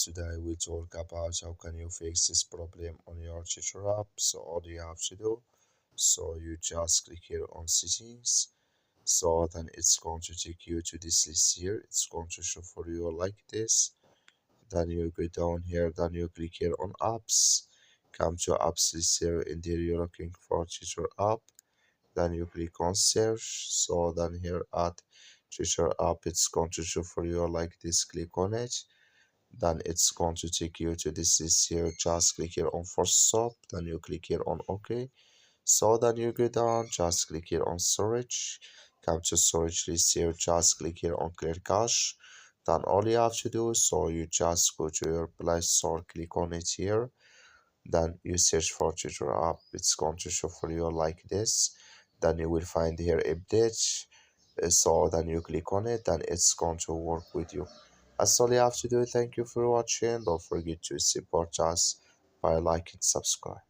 Today we talk about how can you fix this problem on your Tether app. So all you have to do, so you just click here on settings. So then it's going to take you to this list here. It's going to show for you like this. Then you go down here, then you click here on apps. Come to apps list here, and there you're looking for Tether app. Then you click on search. So then here at Tether app, it's going to show for you like this. Click on it, then it's going to take you to this list here. Just click here on first stop, then you click here on OK. So then you go down, just click here on storage, come to storage list here, just click here on clear cache. Then all you have to do, so you just go to your Play Store, click on it here, then you search for Tether app. It's going to show for you like this. Then you will find here update. So then you click on it, then it's going to work with you. That's all you have to do. Thank you for watching. Don't forget to support us by liking, subscribe.